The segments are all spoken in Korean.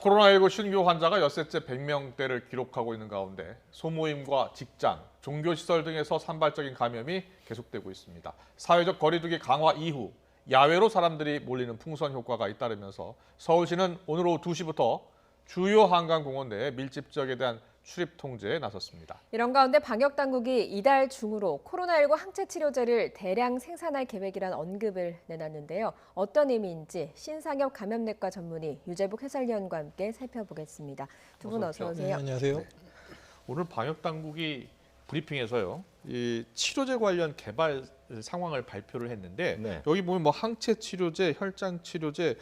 코로나19 신규 환자가 엿새째 100명대를 기록하고 있는 가운데 소모임과 직장, 종교시설 등에서 산발적인 감염이 계속되고 있습니다. 사회적 거리두기 강화 이후 야외로 사람들이 몰리는 풍선 효과가 잇따르면서 서울시는 오늘 오후 2시부터 주요 한강공원 내 밀집 지역에 대한 출입 통제에 나섰습니다. 이런 가운데 방역당국이 이달 중으로 코로나19 항체 치료제를 대량 생산할 계획이란 언급을 내놨는데요. 어떤 의미인지 신상엽 감염내과 전문의 유재복 해설위원과 함께 살펴보겠습니다. 두 분 어서 오세요. 네, 안녕하세요. 네. 오늘 방역당국이 브리핑에서요, 이 치료제 관련 개발 상황을 발표를 했는데 네. 여기 보면 뭐 항체 치료제, 혈장 치료제,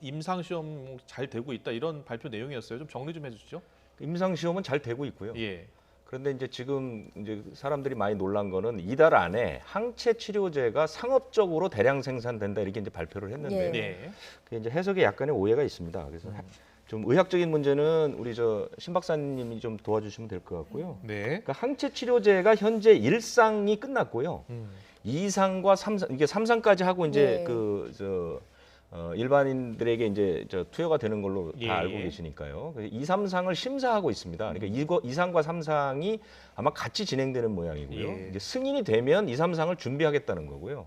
임상 시험 잘 되고 있다 이런 발표 내용이었어요. 좀 정리 좀 해주시죠. 임상 시험은 잘 되고 있고요. 예. 그런데 이제 지금 이제 사람들이 많이 놀란 거는 이달 안에 항체 치료제가 상업적으로 대량 생산된다 이렇게 이제 발표를 했는데 네. 그게 이제 해석에 약간의 오해가 있습니다. 그래서 좀 의학적인 문제는 우리 신 박사님이 좀 도와주시면 될 것 같고요. 네. 그러니까 항체 치료제가 현재 1상이 끝났고요. 2상과 3상 이게 3상까지 하고 이제 네. 일반인들에게 이제 투여가 되는 걸로 예. 다 알고 계시니까요. 2, 3상을 심사하고 있습니다. 그러니까 2상과 3상이 아마 같이 진행되는 모양이고요. 예. 이제 승인이 되면 2, 3상을 준비하겠다는 거고요.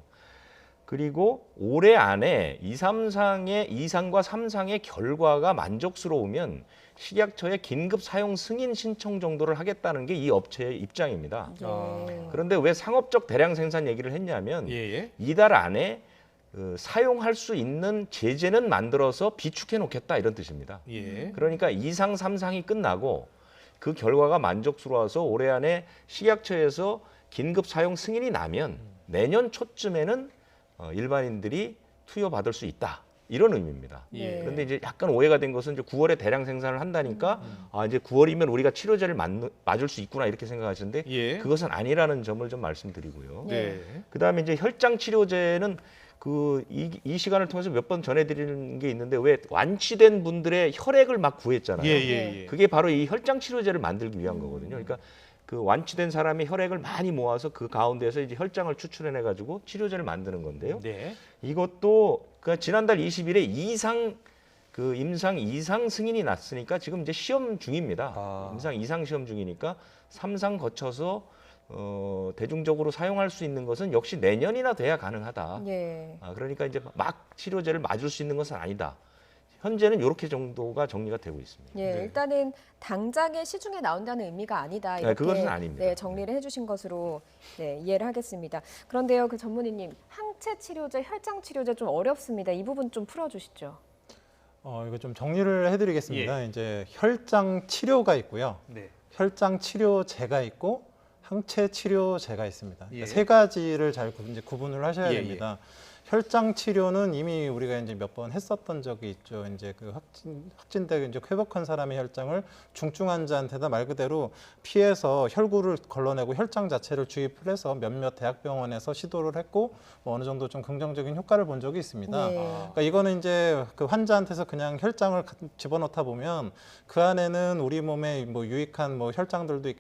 그리고 올해 안에 2, 3상과 3상의 결과가 만족스러우면 식약처에 긴급 사용 승인 신청 정도를 하겠다는 게 이 업체의 입장입니다. 그런데 왜 상업적 대량 생산 얘기를 했냐면 예. 이달 안에 사용할 수 있는 제재는 만들어서 비축해 놓겠다 이런 뜻입니다. 예. 그러니까 2상, 3상이 끝나고 그 결과가 만족스러워서 올해 안에 식약처에서 긴급 사용 승인이 나면 내년 초쯤에는 일반인들이 투여받을 수 있다. 이런 의미입니다. 예. 그런데 이제 약간 오해가 된 것은 이제 9월에 대량 생산을 한다니까 이제 9월이면 우리가 치료제를 맞을 수 있구나 이렇게 생각하시는데 예. 그것은 아니라는 점을 좀 말씀드리고요. 네. 그다음에 이제 혈장 치료제는 이 시간을 통해서 몇 번 전해드리는 게 있는데 왜 완치된 분들의 혈액을 막 구했잖아요. 예. 그게 바로 이 혈장 치료제를 만들기 위한 거거든요. 그러니까 그 완치된 사람의 혈액을 많이 모아서 그 가운데서 이제 혈장을 추출해내 가지고 치료제를 만드는 건데요. 네. 이것도 지난달 20일에 임상 2상 승인이 났으니까 지금 이제 시험 중입니다. 임상 2상 시험 중이니까 3상 거쳐서 대중적으로 사용할 수 있는 것은 역시 내년이나 돼야 가능하다. 그러니까 이제 막 치료제를 맞을 수 있는 것은 아니다. 현재는 이렇게 정도가 정리가 되고 있습니다. 네. 일단은 당장에 시중에 나온다는 의미가 아니다. 이렇게 그것은 아닙니다. 네, 정리를 해주신 것으로 이해를 하겠습니다. 그런데요, 그 전문의님, 항체 치료제, 혈장 치료제 좀 어렵습니다. 이 부분 좀 풀어주시죠. 이거 좀 정리를 해드리겠습니다. 이제 혈장 치료가 있고요. 네. 혈장 치료제가 있고 항체 치료제가 있습니다. 예. 세 가지를 잘 이제 구분을 하셔야 예. 됩니다. 혈장 치료는 이미 우리가 이제 몇 번 했었던 적이 있죠. 이제 그 확진되고 이제 회복한 사람의 혈장을 중증 환자한테다 말 그대로 피해서 혈구를 걸러내고 혈장 자체를 주입을 해서 몇몇 대학병원에서 시도를 했고 뭐 어느 정도 좀 긍정적인 효과를 본 적이 있습니다. 그러니까 이거는 이제 그 환자한테서 그냥 혈장을 집어넣다 보면 그 안에는 우리 몸에 뭐 유익한 뭐 혈장들도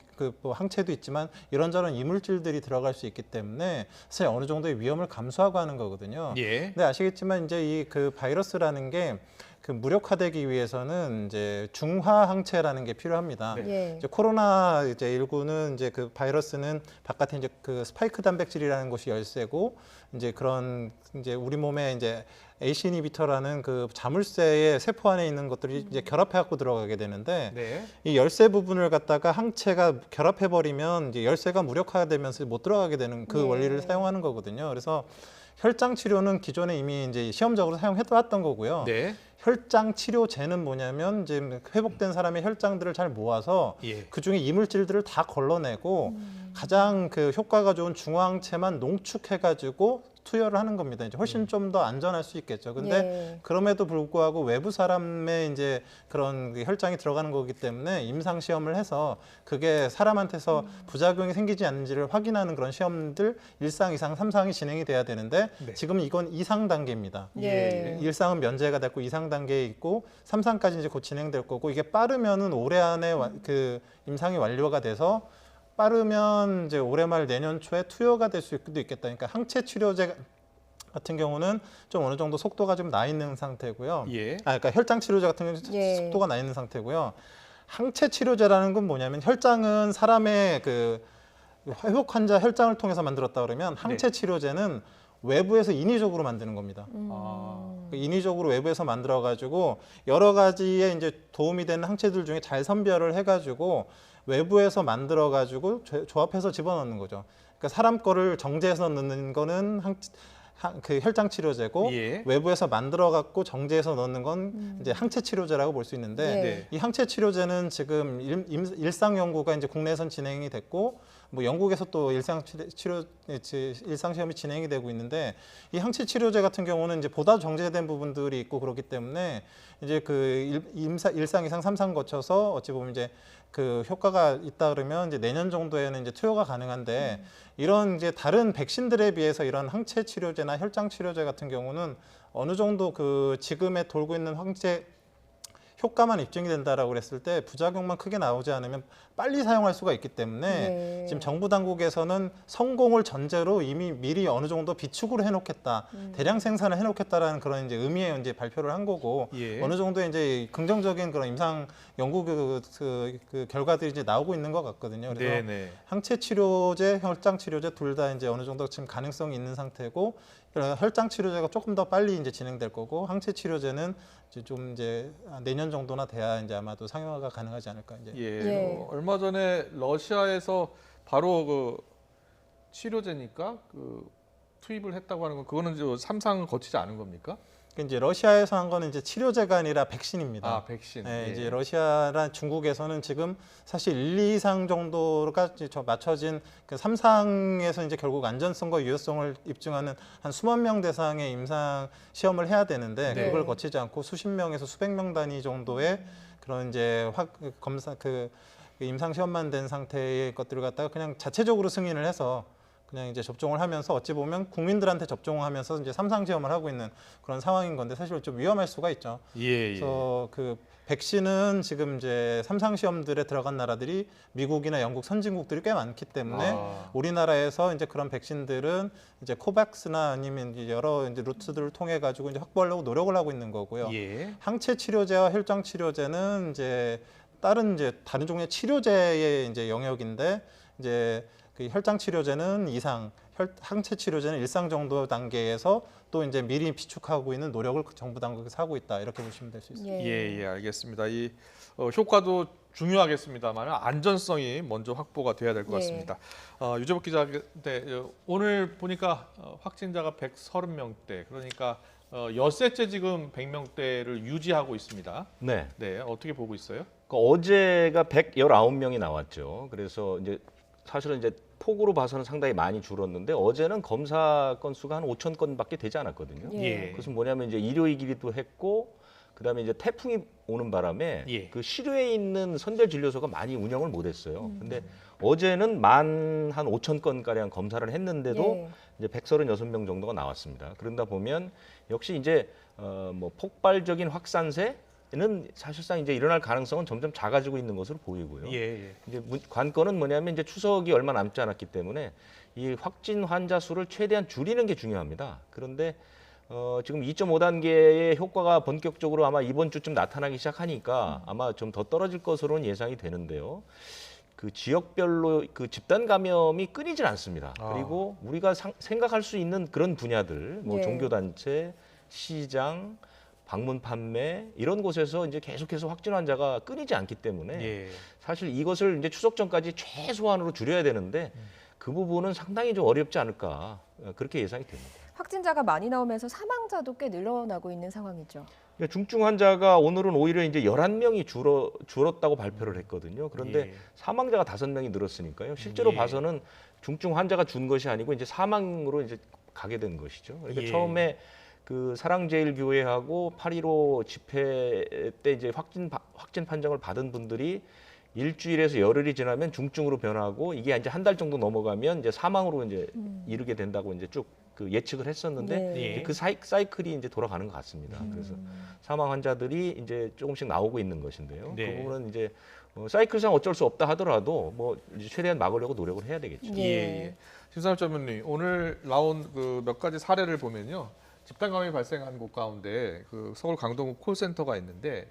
뭐 항체도 있지만 이런저런 이물질들이 들어갈 수 있기 때문에 사실 어느 정도의 위험을 감수하고 하는 거거든요. 예. 근데 아시겠지만 이제 이 그 바이러스라는 게 그 무력화되기 위해서는 이제 중화 항체라는 게 필요합니다. 이제 코로나 19는 이제 그 바이러스는 바깥에 이제 그 스파이크 단백질이라는 것이 열쇠고 이제 그런 이제 우리 몸에 이제 ACE 이니비터라는 그 자물쇠의 세포 안에 있는 것들이 이제 결합해 갖고 들어가게 되는데 이 열쇠 부분을 갖다가 항체가 결합해 버리면 이제 열쇠가 무력화되면서 못 들어가게 되는 그 원리를 사용하는 거거든요. 그래서 혈장 치료는 기존에 이미 이제 시험적으로 사용해 왔던 거고요. 혈장 치료제는 뭐냐면 이제 회복된 사람의 혈장들을 잘 모아서 그 중에 이물질들을 다 걸러내고 가장 그 효과가 좋은 중화항체만 농축해가지고 투여를 하는 겁니다. 이제 훨씬 좀 더 안전할 수 있겠죠. 근데 그럼에도 불구하고 외부 사람의 이제 그런 혈장이 들어가는 거기 때문에 임상 시험을 해서 그게 사람한테서 부작용이 생기지 않는지를 확인하는 그런 시험들 1상, 2상, 3상이 진행이 돼야 되는데 지금 이건 2상 단계입니다. 1상은 면제가 됐고 2상 단계에 있고 3상까지 이제 곧 진행될 거고 이게 빠르면은 올해 안에 그 임상이 완료가 돼서 빠르면 이제 올해 말 내년 초에 투여가 될 수도 있겠다. 그러니까 항체 치료제가 같은 경우는 좀 어느 정도 속도가 좀 나 있는 상태고요. 예. 그러니까 혈장 치료제 같은 경우는 예. 속도가 나 있는 상태고요. 항체 치료제라는 건 뭐냐면 혈장은 사람의 그 회복 환자 혈장을 통해서 만들었다 그러면 항체 치료제는 외부에서 인위적으로 만드는 겁니다. 아. 인위적으로 외부에서 만들어 가지고 여러 가지의 이제 도움이 되는 항체들 중에 잘 선별을 해 가지고 외부에서 만들어 가지고 조합해서 집어넣는 거죠. 그러니까 사람 거를 정제해서 넣는 거는 그 혈장 치료제고 예. 외부에서 만들어 갖고 정제해서 넣는 건 이제 항체 치료제라고 볼 수 있는데 네. 이 항체 치료제는 지금 일상 연구가 이제 국내에선 진행이 됐고 뭐 영국에서 또 일상 시험이 진행이 되고 있는데 이 항체 치료제 같은 경우는 이제 보다 정제된 부분들이 있고 그렇기 때문에 이제 그 일상, 이상, 3상 거쳐서 어찌 보면 이제 그 효과가 있다 그러면 이제 내년 정도에는 이제 투여가 가능한데 이런 이제 다른 백신들에 비해서 이런 항체 치료제나 혈장 치료제 같은 경우는 어느 정도 그 지금에 돌고 있는 항체 효과만 입증이 된다라고 그랬을 때 부작용만 크게 나오지 않으면 빨리 사용할 수가 있기 때문에 네. 지금 정부 당국에서는 성공을 전제로 이미 미리 어느 정도 비축을 해놓겠다, 대량 생산을 해놓겠다라는 그런 이제 의미의 이제 발표를 한 거고 예. 어느 정도 이제 긍정적인 그런 임상 연구 그 결과들이 이제 나오고 있는 것 같거든요. 그래서 네네. 항체 치료제, 혈장 치료제 둘 다 이제 어느 정도 지금 가능성이 있는 상태고 혈장 치료제가 조금 더 빨리 이제 진행될 거고 항체 치료제는 이제 좀 이제 내년 정도나 돼야 이제 아마도 상용화가 가능하지 않을까 이제. 예. 예. 얼마 전에 러시아에서 바로 그 치료제니까 그 투입을 했다고 하는 건 그거는 이제 3상을 거치지 않은 겁니까? 이제 러시아에서 한 거는 이제 치료제가 아니라 백신입니다. 아, 백신. 네, 예. 이제 러시아랑 중국에서는 지금 사실 1, 2상 정도가 이제 맞춰진 그 3상에서 이제 결국 안전성과 유효성을 입증하는 한 수만 명 대상의 임상 시험을 해야 되는데 네. 그걸 거치지 않고 수십 명에서 수백 명 단위 정도의 그런 이제 검사 그 임상 시험만 된 상태의 것들을 갖다가 그냥 자체적으로 승인을 해서 그냥 이제 접종을 하면서 어찌 보면 국민들한테 접종을 하면서 이제 3상 시험을 하고 있는 그런 상황인 건데 사실 좀 위험할 수가 있죠. 예, 예. 그래서 그 백신은 지금 이제 3상 시험들에 들어간 나라들이 미국이나 영국 선진국들이 꽤 많기 때문에 아. 우리나라에서 이제 그런 백신들은 이제 코백스나 아니면 이제 여러 이제 루트들을 통해 가지고 이제 확보하려고 노력을 하고 있는 거고요. 예. 항체 치료제와 혈장 치료제는 이제 다른 종류의 치료제의 이제 영역인데 이제 그 혈장 치료제는 2상, 항체 치료제는 1상 정도 단계에서 또 이제 미리 비축하고 있는 노력을 정부 당국에서 하고 있다 이렇게 보시면 될 수 있습니다. 예, 예, 알겠습니다. 이 효과도 중요하겠습니다만 안전성이 먼저 확보가 돼야 될 것 예. 같습니다. 유재복 기자인데 오늘 보니까 확진자가 130명대, 그러니까 엿새째 지금 100명대를 유지하고 있습니다. 네. 네, 어떻게 보고 있어요? 그러니까 어제가 119명이 나왔죠. 그래서 이제 사실은 이제 폭으로 봐서는 상당히 많이 줄었는데 어제는 검사 건수가 한 5천 건밖에 되지 않았거든요. 예. 그것은 뭐냐면 이제 일요일이기도 했고 그다음에 이제 태풍이 오는 바람에 예. 그 실외에 있는 선별 진료소가 많이 운영을 못 했어요. 근데 어제는 한 5천 건 가량 검사를 했는데도 예. 이제 136명 정도가 나왔습니다. 그런다 보면 역시 이제 뭐 폭발적인 확산세는 사실상 이제 일어날 가능성은 점점 작아지고 있는 것으로 보이고요. 예, 예. 이제 관건은 뭐냐면 이제 추석이 얼마 남지 않았기 때문에 이 확진 환자 수를 최대한 줄이는 게 중요합니다. 그런데 지금 2.5단계의 효과가 본격적으로 아마 이번 주쯤 나타나기 시작하니까 아마 좀 더 떨어질 것으로는 예상이 되는데요. 그 지역별로 그 집단 감염이 끊이질 않습니다. 그리고 우리가 생각할 수 있는 그런 분야들, 뭐 예. 종교단체, 시장, 방문 판매 이런 곳에서 이제 계속해서 확진 환자가 끊이지 않기 때문에 예. 사실 이것을 이제 추석 전까지 최소한으로 줄여야 되는데 그 부분은 상당히 좀 어렵지 않을까 그렇게 예상이 됩니다. 확진자가 많이 나오면서 사망자도 꽤 늘어나고 있는 상황이죠. 그러니까 중증 환자가 오늘은 오히려 이제 11명이 줄었다고 발표를 했거든요. 그런데 예. 사망자가 5명이 늘었으니까요. 실제로 예. 봐서는 중증 환자가 준 것이 아니고 이제 사망으로 이제 가게 된 것이죠. 그러니까 예. 처음에 그 사랑제일교회하고 8.15 집회 때 이제 확진 판정을 받은 분들이 일주일에서 열흘이 지나면 중증으로 변하고 이게 이제 한 달 정도 넘어가면 이제 사망으로 이제 이르게 된다고 이제 쭉 그 예측을 했었는데 네. 이제 그 사이클이 이제 돌아가는 것 같습니다. 그래서 사망 환자들이 이제 조금씩 나오고 있는 것인데요. 네. 그 부분은 이제 사이클상 어쩔 수 없다 하더라도 뭐 이제 최대한 막으려고 노력을 해야 되겠죠. 네. 예. 신상엽 전문의, 오늘 나온 그 몇 가지 사례를 보면요, 집단 감염이 발생한 곳 가운데 그 서울 강동구 콜센터가 있는데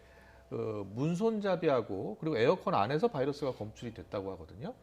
문손잡이하고 그리고 에어컨 안에서 바이러스가 검출이 됐다고 하거든요.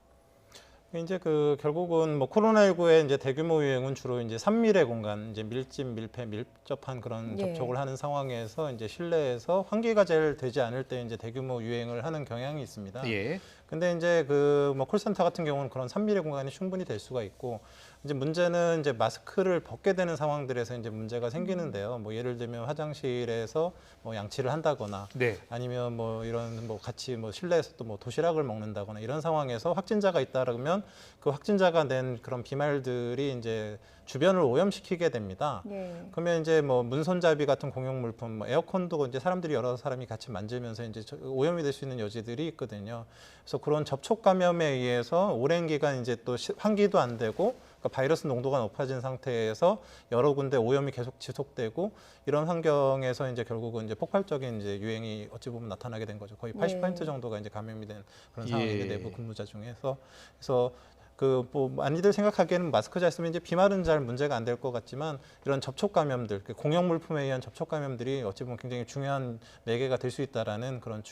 이제 그 결국은 뭐 코로나19의 이제 대규모 유행은 주로 이제 산밀의 공간, 이제 밀집, 밀폐, 밀접한 그런 예. 접촉을 하는 상황에서 이제 실내에서 환기가 잘 되지 않을 때 이제 대규모 유행을 하는 경향이 있습니다. 예. 근데 이제 그 뭐 콜센터 같은 경우는 그런 산밀의 공간이 충분히 될 수가 있고, 이제 문제는 이제 마스크를 벗게 되는 상황들에서 이제 문제가 생기는데요. 뭐 예를 들면 화장실에서 뭐 양치를 한다거나 네. 아니면 뭐 이런 뭐 같이 뭐 실내에서 또 뭐 도시락을 먹는다거나 이런 상황에서 확진자가 있다 그러면 그 확진자가 낸 그런 비말들이 이제 주변을 오염시키게 됩니다. 네. 그러면 이제 뭐 문손잡이 같은 공용 물품, 뭐 에어컨도 이제 사람들이 여러 사람이 같이 만지면서 이제 오염이 될 수 있는 여지들이 있거든요. 그래서 그런 접촉 감염에 의해서 오랜 기간 이제 또 환기도 안 되고 그러니까 바이러스 농도가 높아진 상태에서 여러 군데 오염이 계속 지속되고 이런 환경에서 이제 결국은 이제 폭발적인 이제 유행이 어찌 보면 나타나게 된 거죠. 거의 80% 정도가 이제 감염이 된 그런 상황인데 예. 내부 근무자 중에서 그래서 그 뭐 많이들 생각하기에는 마스크 잘 쓰면 이제 비말은 잘 문제가 안 될 것 같지만 이런 접촉 감염들, 공용 물품에 의한 접촉 감염들이 어찌 보면 굉장히 중요한 매개가 될 수 있다라는 그런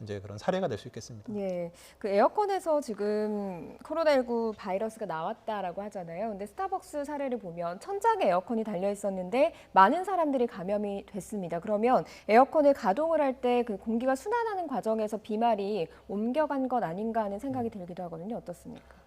이제 그런 사례가 될 수 있겠습니다. 예, 그 에어컨에서 지금 코로나19 바이러스가 나왔다라고 하잖아요. 근데 스타벅스 사례를 보면 천장에 에어컨이 달려 있었는데 많은 사람들이 감염이 됐습니다. 그러면 에어컨을 가동을 할 때 그 공기가 순환하는 과정에서 비말이 옮겨간 것 아닌가 하는 생각이 들기도 하거든요. 어떻습니까?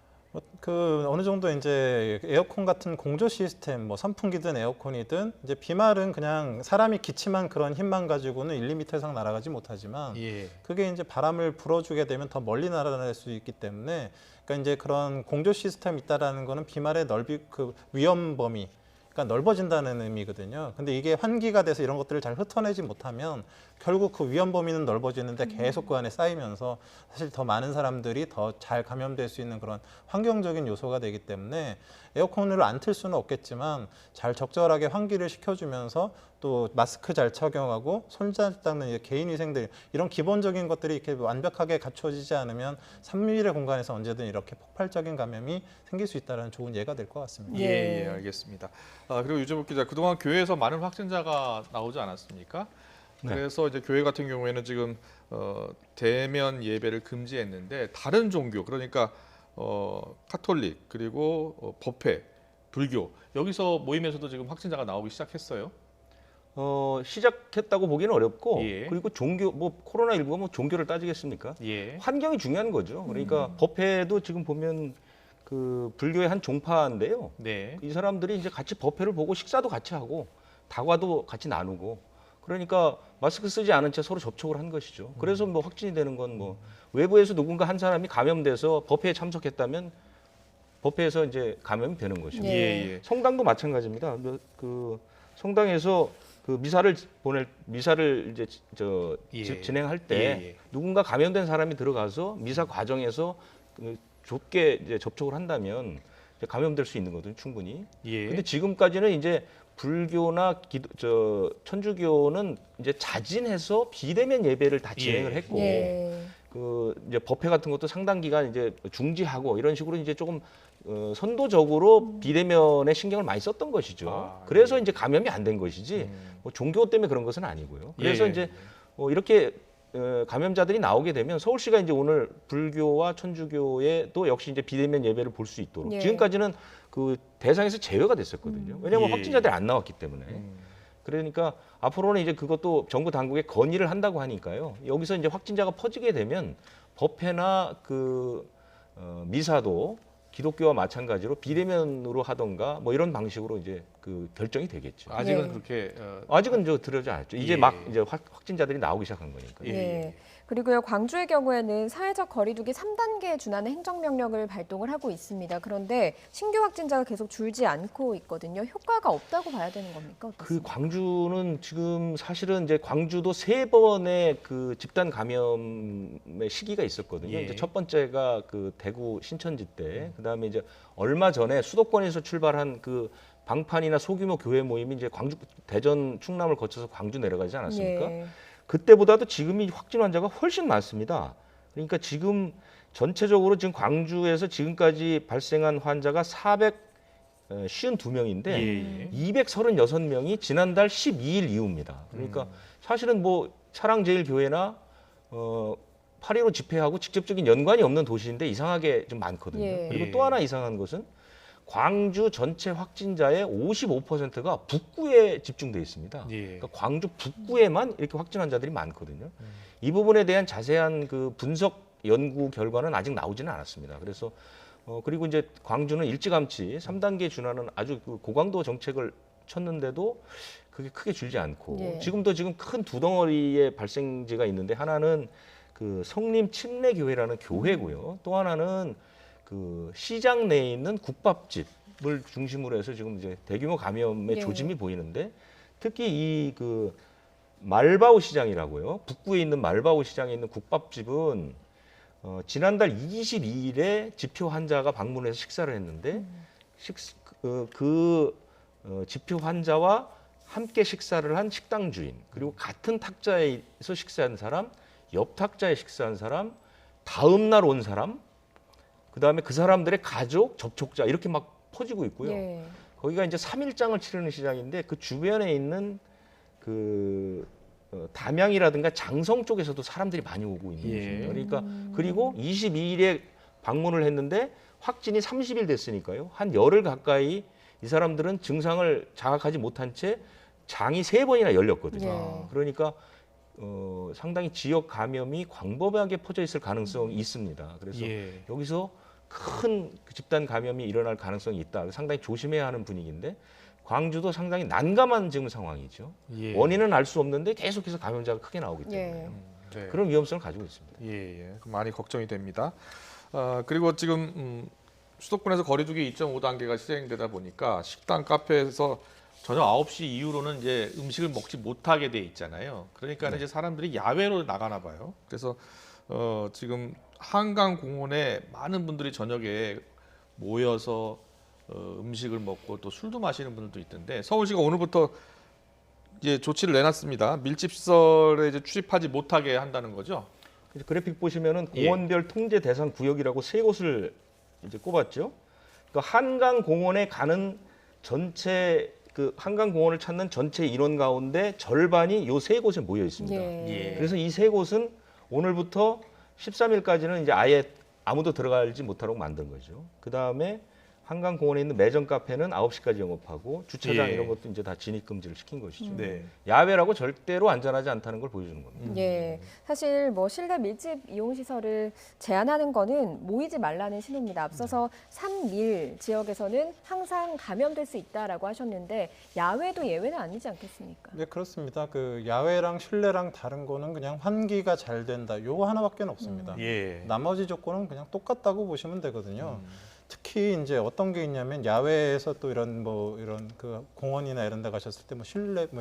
그 어느 정도 이제 에어컨 같은 공조 시스템, 뭐 선풍기든 에어컨이든 이제 비말은 그냥 사람이 기침한 그런 힘만 가지고는 1, 2m 이상 날아가지 못하지만 예. 그게 이제 바람을 불어주게 되면 더 멀리 날아날 수 있기 때문에 그러니까 이제 그런 공조 시스템이 있다라는 거는 비말의 그 위험 범위 그러니까 넓어진다는 의미거든요. 근데 이게 환기가 돼서 이런 것들을 잘 흩어내지 못하면 결국 그 위험 범위는 넓어지는데 계속 그 안에 쌓이면서 사실 더 많은 사람들이 더 잘 감염될 수 있는 그런 환경적인 요소가 되기 때문에 에어컨을 안 틀 수는 없겠지만 잘 적절하게 환기를 시켜주면서 또 마스크 잘 착용하고 손 잘 닦는 개인위생들 이런 기본적인 것들이 이렇게 완벽하게 갖춰지지 않으면 3mm 공간에서 언제든 이렇게 폭발적인 감염이 생길 수 있다는 좋은 예가 될 것 같습니다. 예, 예, 알겠습니다. 그리고 유재복 기자, 그동안 교회에서 많은 확진자가 나오지 않았습니까? 네. 그래서 이제 교회 같은 경우에는 지금 대면 예배를 금지했는데 다른 종교, 그러니까 카톨릭 그리고 법회, 불교 여기서 모임에서도 지금 확진자가 나오기 시작했어요. 시작했다고 보기는 어렵고 예. 그리고 종교 뭐 코로나19가 뭐 종교를 따지겠습니까? 예. 환경이 중요한 거죠. 그러니까 법회도 지금 보면 그 불교의 한 종파인데요. 네. 이 사람들이 이제 같이 법회를 보고 식사도 같이 하고 다과도 같이 나누고 그러니까 마스크 쓰지 않은 채 서로 접촉을 한 것이죠. 그래서 뭐 확진이 되는 건 뭐 외부에서 누군가 한 사람이 감염돼서 법회에 참석했다면 법회에서 이제 감염이 되는 것이죠. 네. 예, 예. 성당도 마찬가지입니다. 그 성당에서 그 미사를 이제 예. 진행할 때 예, 예. 누군가 감염된 사람이 들어가서 미사 과정에서 그 좁게 이제 접촉을 한다면 이제 감염될 수 있는 거거든요, 충분히. 예. 근데 지금까지는 이제 불교나 천주교는 이제 자진해서 비대면 예배를 다 진행을 예. 했고 예. 그 이제 법회 같은 것도 상당 기간 이제 중지하고 이런 식으로 이제 조금 선도적으로 비대면에 신경을 많이 썼던 것이죠. 그래서 예. 이제 감염이 안 된 것이지 뭐 종교 때문에 그런 것은 아니고요. 그래서 예. 이제 이렇게 감염자들이 나오게 되면 서울시가 이제 오늘 불교와 천주교에도 역시 이제 비대면 예배를 볼 수 있도록 예. 지금까지는 그 대상에서 제외가 됐었거든요. 왜냐하면 예. 확진자들이 안 나왔기 때문에. 그러니까 앞으로는 이제 그것도 정부 당국에 건의를 한다고 하니까요. 여기서 이제 확진자가 퍼지게 되면 법회나 미사도 기독교와 마찬가지로 비대면으로 하던가 뭐 이런 방식으로 이제 그 결정이 되겠죠. 아직은 네. 그렇게 아직은 들어오지 않았죠. 이제 예. 막 이제 확진자들이 나오기 시작한 거니까. 예. 네. 그리고요, 광주의 경우에는 사회적 거리두기 3단계에 준하는 행정명령을 발동을 하고 있습니다. 그런데 신규 확진자가 계속 줄지 않고 있거든요. 효과가 없다고 봐야 되는 겁니까? 그 어떻습니까? 광주는 지금 사실은 이제 광주도 3번의 그 집단 감염의 시기가 있었거든요. 예. 이제 첫 번째가 그 대구 신천지 때, 그다음에 이제 얼마 전에 수도권에서 출발한 그 방판이나 소규모 교회 모임이 이제 광주, 대전, 충남을 거쳐서 광주 내려가지 않았습니까? 예. 그때보다도 지금이 확진 환자가 훨씬 많습니다. 그러니까 지금 전체적으로 지금 광주에서 지금까지 발생한 환자가 452명인데 예. 236명이 지난달 12일 이후입니다. 그러니까 사실은 뭐 사랑제일교회나 8.15 집회하고 직접적인 연관이 없는 도시인데 이상하게 좀 많거든요. 예. 그리고 또 하나 이상한 것은 광주 전체 확진자의 55%가 북구에 집중돼 있습니다. 예. 그러니까 광주 북구에만 이렇게 확진 환자들이 많거든요. 이 부분에 대한 자세한 그 분석 연구 결과는 아직 나오지는 않았습니다. 그래서 그리고 이제 광주는 일찌감치 3단계 준하는 아주 그 고강도 정책을 쳤는데도 그게 크게 줄지 않고 예. 지금도 지금 큰 두 덩어리의 발생지가 있는데 하나는 그 성림 침례교회라는 교회고요. 또 하나는 그 시장 내에 있는 국밥집을 중심으로 해서 지금 이제 대규모 감염의 예. 조짐이 보이는데 특히 이 그 말바오 시장이라고요. 북구에 있는 말바오 시장에 있는 국밥집은 지난달 22일에 집효 환자가 방문해서 식사를 했는데 집효 환자와 함께 식사를 한 식당 주인 그리고 같은 탁자에서 식사한 사람, 옆 탁자에 식사한 사람, 다음 날 온 사람, 그다음에 그 사람들의 가족, 접촉자 이렇게 막 퍼지고 있고요. 예. 거기가 이제 3일장을 치르는 시장인데 그 주변에 있는 그 담양이라든가 장성 쪽에서도 사람들이 많이 오고 있는 예. 것입니다. 그러니까 그리고 22일에 방문을 했는데 확진이 30일 됐으니까요. 한 열흘 가까이 이 사람들은 증상을 자각하지 못한 채 장이 3번이나 열렸거든요. 예. 그러니까 상당히 지역 감염이 광범위하게 퍼져 있을 가능성이 있습니다. 그래서 예. 여기서 큰 집단 감염이 일어날 가능성이 있다. 상당히 조심해야 하는 분위기인데 광주도 상당히 난감한 지금 상황이죠. 예. 원인은 알 수 없는데 계속해서 감염자가 크게 나오기 때문에 예. 네. 그런 위험성을 가지고 있습니다. 예, 예. 많이 걱정이 됩니다. 그리고 지금 수도권에서 거리두기 2.5단계가 시행되다 보니까 식당, 카페에서 저녁 9시 이후로는 이제 음식을 먹지 못하게 돼 있잖아요. 그러니까 이제 사람들이 야외로 나가나 봐요. 그래서 지금 한강 공원에 많은 분들이 저녁에 모여서 음식을 먹고 또 술도 마시는 분들도 있던데 서울시가 오늘부터 이제 조치를 내놨습니다. 밀집 시설에 이제 출입하지 못하게 한다는 거죠. 그래서 그래픽 보시면은 공원별 통제 대상 구역이라고 3곳을 이제 꼽았죠. 그러니까 한강 공원에 가는 전체 그 한강 공원을 찾는 전체 인원 가운데 절반이 요 3곳에 모여 있습니다. 예. 그래서 이 3곳은 오늘부터 13일까지는 이제 아예 아무도 들어가지 못하도록 만든 거죠. 그 다음에 한강 공원에 있는 매점 카페는 9시까지 영업하고 주차장 예. 이런 것도 이제 다 진입 금지를 시킨 것이죠. 네. 야외라고 절대로 안전하지 않다는 걸 보여주는 겁니다. 예, 사실 뭐 실내 밀집 이용 시설을 제한하는 거는 모이지 말라는 신호입니다. 앞서서 3일 지역에서는 항상 감염될 수 있다라고 하셨는데 야외도 예외는 아니지 않겠습니까? 네, 그렇습니다. 그 야외랑 실내랑 다른 거는 그냥 환기가 잘 된다. 요거 하나밖에 없습니다. 예. 나머지 조건은 그냥 똑같다고 보시면 되거든요. 특히 이제 어떤 게 있냐면 야외에서 또 이런 그 공원이나 이런 데 가셨을 때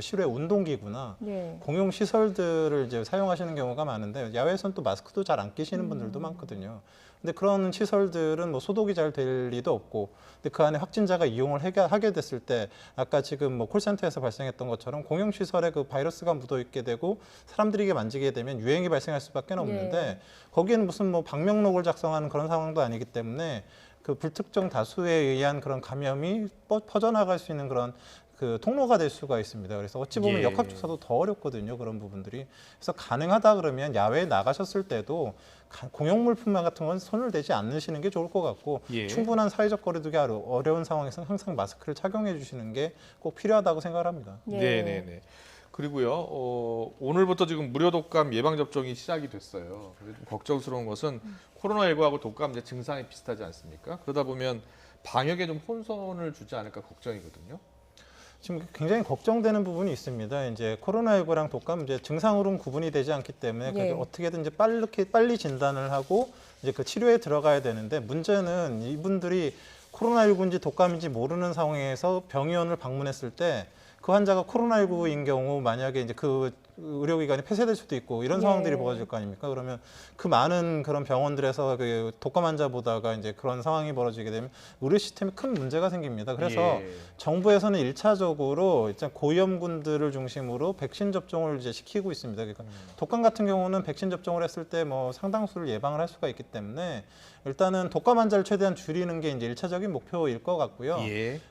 실외 운동기구나 예. 공용 시설들을 이제 사용하시는 경우가 많은데 야외에서는 또 마스크도 잘 안 끼시는 분들도 많거든요. 근데 그런 시설들은 뭐 소독이 잘 될 리도 없고, 근데 그 안에 확진자가 이용을 하게 됐을 때 아까 지금 뭐 콜센터에서 발생했던 것처럼 공용 시설에 그 바이러스가 묻어 있게 되고 사람들이 이게 만지게 되면 유행이 발생할 수밖에 없는데 거기에는 무슨 뭐 방명록을 작성하는 그런 상황도 아니기 때문에 그 불특정 다수에 의한 그런 감염이 퍼져나갈 수 있는 그런 그 통로가 될 수가 있습니다. 그래서 어찌 보면 예. 역학조사도 더 어렵거든요. 그런 부분들이. 그래서 가능하다 그러면 야외에 나가셨을 때도 공용물품 같은 건 손을 대지 않으시는 게 좋을 것 같고 예. 충분한 사회적 거리두기 어려운 상황에서는 항상 마스크를 착용해 주시는 게 꼭 필요하다고 생각을 합니다. 예. 네네네. 그리고요, 오늘부터 지금 무료 독감 예방 접종이 시작이 됐어요. 그래서 좀 걱정스러운 것은 코로나19하고 독감 이제 증상이 비슷하지 않습니까? 그러다 보면 방역에 좀 혼선을 주지 않을까 걱정이거든요. 지금 굉장히 걱정되는 부분이 있습니다. 이제 코로나19랑 독감 이제 증상으로는 구분이 되지 않기 때문에 예. 어떻게든 이제 빨리 진단을 하고 이제 그 치료에 들어가야 되는데 문제는 이분들이 코로나19인지 독감인지 모르는 상황에서 병의원을 방문했을 때 그 환자가 코로나19인 경우 만약에 이제 그 의료기관이 폐쇄될 수도 있고 이런 상황들이 벌어질 거 아닙니까? 그러면 그 많은 그런 병원들에서 그 독감 환자 보다가 이제 그런 상황이 벌어지게 되면 의료 시스템에 큰 문제가 생깁니다. 그래서 정부에서는 1차적으로 일단 고위험군들을 중심으로 백신 접종을 이제 시키고 있습니다. 그러니까 독감 같은 경우는 백신 접종을 했을 때 뭐 상당수를 예방을 할 수가 있기 때문에 일단은 독감 환자를 최대한 줄이는 게 이제 1차적인 목표일 것 같고요.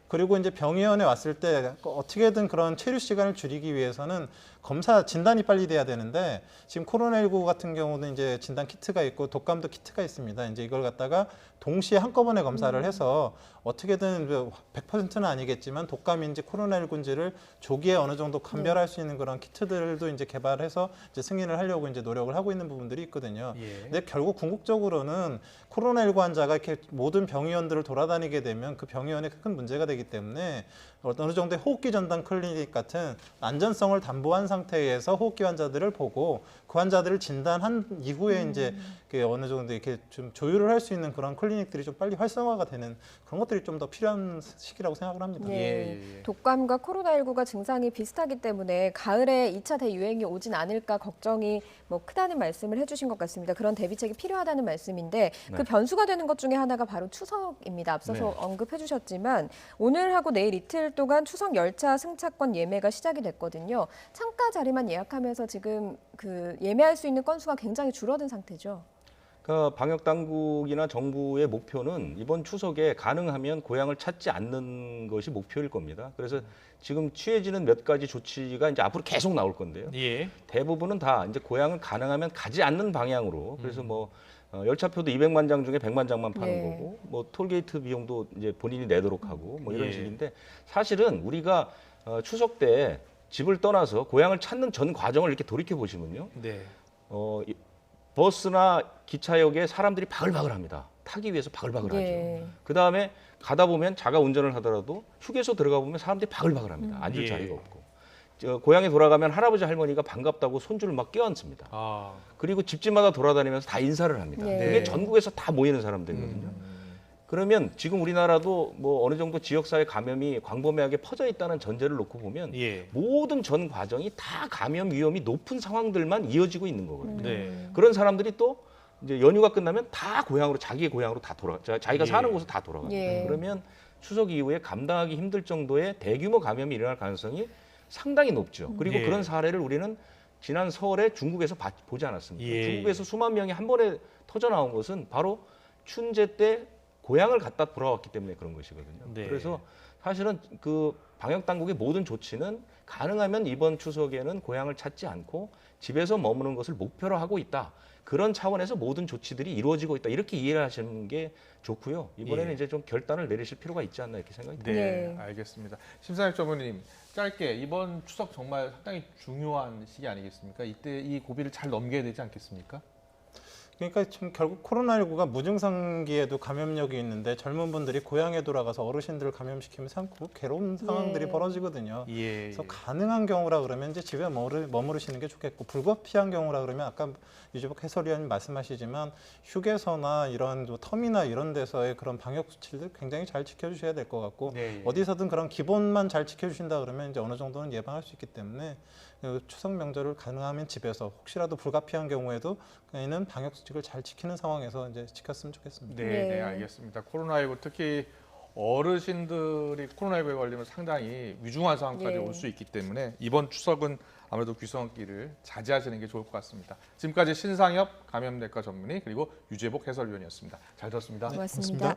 그리고 이제 병의원에 왔을 때 어떻게든 그런 체류 시간을 줄이기 위해서는 검사 진단이 빨리 돼야 되는데 지금 코로나19 같은 경우는 이제 진단 키트가 있고 독감도 키트가 있습니다. 이제 이걸 갖다가 동시에 한꺼번에 검사를 해서 어떻게든 100%는 아니겠지만 독감인지 코로나19인지를 조기에 어느 정도 감별할 수 있는 그런 키트들도 이제 개발해서 이제 승인을 하려고 이제 노력을 하고 있는 부분들이 있거든요. 근데 결국 궁극적으로는 코로나19 환자가 이렇게 모든 병의원들을 돌아다니게 되면 그 병의원에 큰 문제가 되기 때문에 어느 정도의 호흡기 전담 클리닉 같은 안전성을 담보한 상태에서 호흡기 환자들을 보고 그 환자들을 진단한 이후에 이제 어느 정도 이렇게 좀 조율을 할 수 있는 그런 클리닉들이 좀 빨리 활성화가 되는 그런 것들이 좀 더 필요한 시기라고 생각을 합니다. 독감과 코로나19가 증상이 비슷하기 때문에 가을에 2차 대유행이 오진 않을까 걱정이 뭐 크다는 말씀을 해주신 것 같습니다. 그런 대비책이 필요하다는 말씀인데 그 변수가 되는 것 중에 하나가 바로 추석입니다. 앞서서 언급해 주셨지만 오늘하고 내일 이틀 동안 추석 열차 승차권 예매가 시작이 됐거든요. 창가 자리만 예약하면서 지금 그 예매할 수 있는 건수가 굉장히 줄어든 상태죠. 그러니까 방역 당국이나 정부의 목표는 이번 추석에 가능하면 고향을 찾지 않는 것이 목표일 겁니다. 그래서 지금 취해지는 몇 가지 조치가 이제 앞으로 계속 나올 건데요. 대부분은 다 이제 고향을 가능하면 가지 않는 방향으로. 그래서 뭐 열차표도 200만 장 중에 100만 장만 파는 거고, 뭐 톨게이트 비용도 이제 본인이 내도록 하고, 뭐 이런 식인데 사실은 우리가 추석 때 집을 떠나서 고향을 찾는 전 과정을 이렇게 돌이켜 보시면요. 버스나 기차역에 사람들이 바글바글합니다. 타기 위해서 바글바글하죠. 그다음에 가다 보면 자가 운전을 하더라도 휴게소 들어가 보면 사람들이 바글바글합니다. 앉을 자리가 없고. 고향에 돌아가면 할아버지 할머니가 반갑다고 손주를 막 껴안습니다. 그리고 집집마다 돌아다니면서 다 인사를 합니다. 그게 전국에서 다 모이는 사람들이거든요. 그러면 지금 우리나라도 뭐 어느 정도 지역사회 감염이 광범위하게 퍼져 있다는 전제를 놓고 보면 모든 전 과정이 다 감염 위험이 높은 상황들만 이어지고 있는 거거든요. 그런 사람들이 또 이제 연휴가 끝나면 다 고향으로 자기의 고향으로 다 자기가 사는 곳으로 다 돌아갑니다. 그러면 추석 이후에 감당하기 힘들 정도의 대규모 감염이 일어날 가능성이 상당히 높죠. 그리고 그런 사례를 우리는 지난 설에 중국에서 보지 않았습니까? 중국에서 수만 명이 한 번에 터져 나온 것은 바로 춘제 때 고향을 갔다 돌아왔기 때문에 그런 것이거든요. 그래서 사실은 그 방역 당국의 모든 조치는 가능하면 이번 추석에는 고향을 찾지 않고 집에서 머무는 것을 목표로 하고 있다. 그런 차원에서 모든 조치들이 이루어지고 있다. 이렇게 이해를 하시는 게 좋고요. 이번에는 이제 좀 결단을 내리실 필요가 있지 않나 이렇게 생각이 듭니다. 네, 알겠습니다. 심상혁 전무님, 짧게 이번 추석 정말 상당히 중요한 시기 아니겠습니까? 이때 이 고비를 잘 넘겨야 되지 않겠습니까? 그러니까 지금 결국 코로나19가 무증상기에도 감염력이 있는데 젊은 분들이 고향에 돌아가서 어르신들을 감염시키면 참 괴로운 상황들이 벌어지거든요. 그래서 가능한 경우라 그러면 이제 집에 머무르시는 게 좋겠고 불가피한 경우라 그러면 아까 유재복 해설위원님 말씀하시지만 휴게소나 이런 터미나 이런 데서의 그런 방역 수칙들 굉장히 잘 지켜주셔야 될 것 같고 어디서든 그런 기본만 잘 지켜주신다 그러면 이제 어느 정도는 예방할 수 있기 때문에 추석 명절을 가능하면 집에서 혹시라도 불가피한 경우에도 저희는 방역 수칙을 잘 지키는 상황에서 이제 지켰으면 좋겠습니다. 네, 알겠습니다. 코로나19 특히 어르신들이 코로나19에 걸리면 상당히 위중한 상황까지 올 수 있기 때문에 이번 추석은 아무래도 귀성길을 자제하시는 게 좋을 것 같습니다. 지금까지 신상엽 감염내과 전문의 그리고 유재복 해설위원이었습니다. 잘 들었습니다. 고맙습니다.